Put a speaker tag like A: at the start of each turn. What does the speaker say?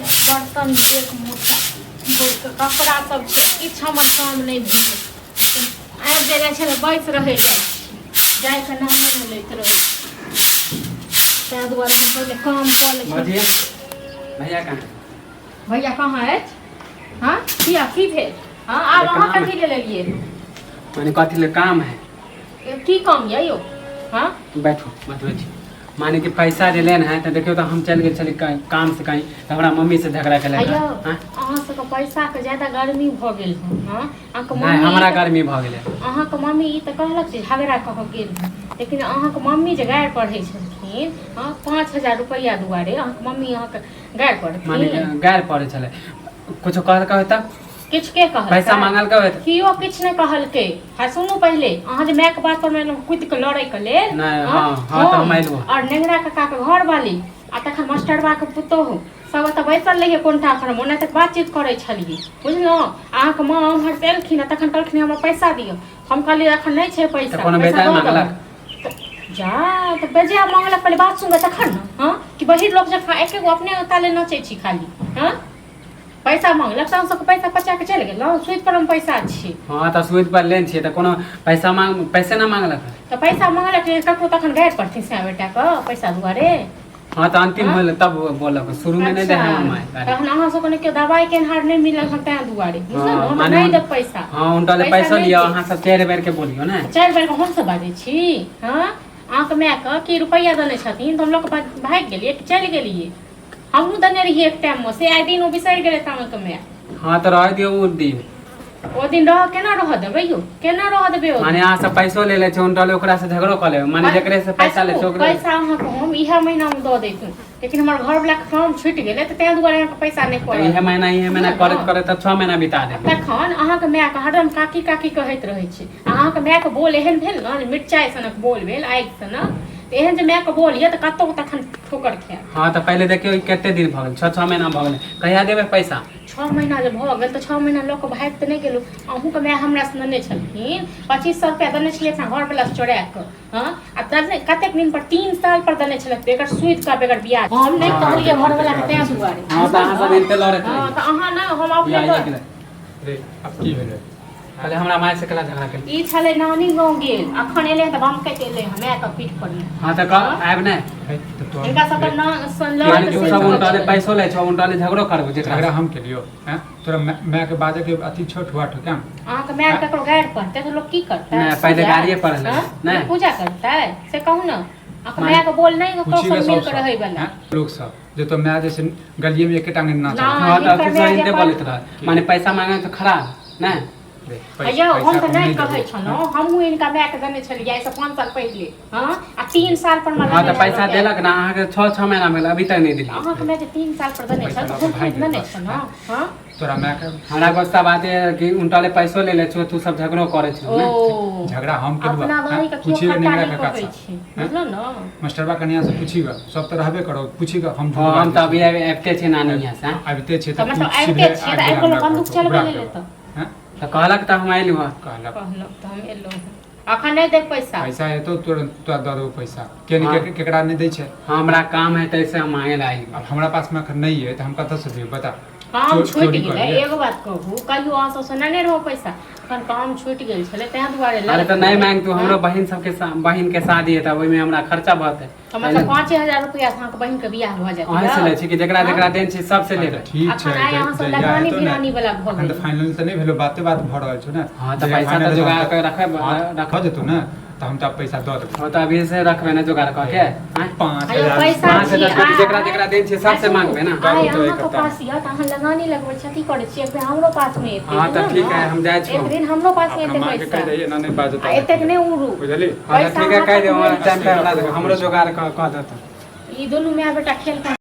A: बर्तन एक मोटा कपड़ा सब किछु हमर काम नहीं भेल आबि जाइ छै बैस रहे जाए के नामे नहीं लैत रहे ताहि दुआरे हम पहले काम कऽ लै छी। भैया कहाँ अछि? हाँ किया की भेल? हाँ आब अहाँ कथी ले लेलिए?
B: माने कथी ले काम है?
A: की काम ये यो? हाँ
B: बैठो मत बैठी। माने कि पैसा जे लेना है तो देखियो तो हम चल गए चली काम से कहीं तो हमारा मम्मी से झगड़ा के लगा।
A: अहाँ सबके पैसा के ज्यादा गर्मी भ गेल हां अहाँके
B: नहीं हमरा गर्मी भ गेल।
A: अहाँके मम्मी ई त कहलक जे झगड़ा कह गेल लेकिन अहाँके मम्मी जे गायर पढ़ै छलखिन हां 5000 रुपया दुआरे अहाँके मम्मी अहाँके गायर पढ़थिन।
B: माने गायर पढ़ै छले कुछ कहल का होता
A: किछ के कहल
B: पैसा मांगल का होता
A: कियो किछ नै कहल के हां सुनू पहले अहाँ जे माय के बात पर में कुद के लड़ै के लेल
B: हां हां त हम आइलो
A: और नेंगरा काका के घर वाली आ तखन मास्टरबा के पुतोह सब त बैसल रहिए कोनटा पर मोने तक बातचीत करै छलिए बुझलौ। अहाँके मां हमर से एलखिन तखन कहलखिन हमरा पैसा दियौ हम कहलिए एखन नै छै पैसा
B: कोनो बेटा मांगलक
A: जा त बेजा मांगलक पहले बात सुन तखन न हां कि बहिर लोग जखा एके गो अपने ताले नचै छी खाली हां पैसा मांगलक त सबके पैसा पचा के चल गेल सुइत पर हम पैसा छी।
B: हां त सुइत पर लेन छी त कोनो पैसा मांग पैसे ना मांगलक
A: त पैसा मांगलक ककरो तखन गायर पड़थिन से बेटा के पैसा दुआरे।
B: हां त अंतिम होल तब बोलक शुरू में नहीं दे हम माय
A: तखन अहाँ सब के दवाई के हार नहीं मिलल हम तै दुआरे बुझलौ हम नहीं दे पैसा।
B: हां उनटा ले पैसा लियो अहाँ सब 4 बेर के बोलियो ना
A: 4 बेर के हम सब बाजै छी हां अहाँ के माय के की रुपया देने छथिन त हम लोग भाग गेलिए कि चल गेलिए हमहू दने रहिए एक टाइम में से आइ दिन ओ बिसर गेले तामे के माय। हां त रह दियो ओ दिन रह केना रह देबै यो केना रह देबै ओ
B: माने अहाँ सब पैसो ले ले छै उनटा ले ओकरा से झगड़ो क ले माने जेकरे से पैसा ले छै ओकरा
A: पैसा अहाँ को हम इहा महीना में द देतु लेकिन हमर घर वाला के काम छूट गेले त तै दुआरे अहाँ के पैसा नहीं पड़ल
B: इहे महीना करत करत 6 महीना बिता दे
A: तखन अहाँ के माय के हरदम काकी काकी कहैत रहै छै अहाँ के माय के बोल एहन भेल न मिर्चाई सनक बोल भेल आगि सनक एहन जे माय के बोलिए त कतौ तखन ठोकर खाय। हां
B: त पहले देखियो केते दिन भ गेल 6 महीना भ गेल कहिया देबे पैसा 6
A: महीना जे भ गेल त 6 महीना लोग भाग त नहीं गेलु अहू के माय हमरा से नने छलखिन 2500 रुपया देने छलिए घर वाला से चोरा के हां आ तने कतेक दिन पर 3 साल पर देने छलक बेकर सुइत का बेकर ब्याज हम नहीं कहलिए घर वाला के तै दुआरे।
B: हां त अहाँ सब इनते लड़े
A: हां त अहाँ ना हम अपने
B: रे अब की भेले पहले हमरा माय से कला झगड़ा के
A: ई छले नानी गांव गेल अखन एले त बम के एले हमे त पीठ पर।
B: हां त का आब नै
A: इनका सब ना संलग्न
B: यानी जो सब उनटा ले पैसो ले छ उनटा ले झगड़ो करबो जे
C: झगड़ा हम के लियो हैं तोरा मैं के बाजे के अति छोट हुआ ठो क्या
A: अहाँ के मैं ककरो गायर पड़ते तो लोग की करता है
B: नहीं पहले गाड़िए पढ़ ले नहीं
A: पूजा करता है से कहू ना अख मैं के बोल नहीं को सब मिल कर रहे वाला
C: लोग सब जो तो मैं जैसे गलिए में एक टांगे नाच
B: हां त कुछ इनते बोलत रहा माने पैसा मांगे तो खराब नहीं
A: अयो हम त नहीं कहै छनो हमहु इनका बैक देने छलिए ऐसे 5 साल पहले हां आ 3 साल पर मला।
B: हां त पैसा देलक ना अहाँ के 6 महीना में अभी तक नहीं दिला
A: अहाँ के मैं 3 साल पर देने छ तो देने छनो हां
C: तोरा मैं के
B: हमरा गुस्सा बात है कि उनटा ले पैसो ले ले तू सब झगड़ो करे छ
A: ना
C: झगड़ा हम के
A: अपना भाई का
C: पूछी नहीं का का
A: बुझलो ना
C: मास्टरबा कन्या से पूछीगा सब त रहबे करो पूछीगा हम
B: हम त अभी एफते छ नानी यहां से
C: अबते छ
A: त मतलब एफते छ त एको बंदूक चलबे ले ले त
B: हैं त कहलक त हम आइलु
A: कहलक त हम एलो अखन नहीं दे पैसा
C: पैसा है तो तोरा द दो पैसा केकरा नहीं दै छै
B: हमरा काम है तैसे हम मांगे लाई
C: अब हमरा पास में अखन नहीं है त हम कत से देब बता
A: काम छूट गेलै एगो बात कहू कहियो अहाँ सब से नहीं रहो पैसा अखन काम छूट गेल छले तै दुआरे ले।
B: अरे त नहीं मांग तू हमरो बहिन सब के बहिन के शादी है त ओइ में हमरा खर्चा बहुते
A: मतलब 5000 रुपया से के बहिन के बियाह भ जात
B: अहाँ से ले छी कि जेकरा जेकरा देन छी सब से ले
C: ठीक छै
A: अहाँ सब लगानी बिरानी वाला भ
C: अखन त फाइनल त नहीं भेलो बात भ रहल छ ना।
B: हां त पैसा त जुगाड़ के रखब
C: रख जतो ना त हम त पैसा द देब
B: हां त अभी से रखबे ना जुगाड़ क के
C: 5000
A: पैसा
B: जेकरा जेकरा देन छी सब से मांगबे ना
A: अहाँ के पास या त अहाँ लगानी लगबै छथि करे छी एक दिन हमरो पास में एते
B: हां त ठीक है हम जाय छी
A: एक दिन हमरो पास में एते
C: के
A: पैसा
C: कह दे ना नहीं बाजत
A: एते नहीं उड़ू
C: बुझली
B: हां ठीक है कह दे टाइम पे हमरा हमरो जुगाड़ क देत
A: ई दोनों में बेटा खेल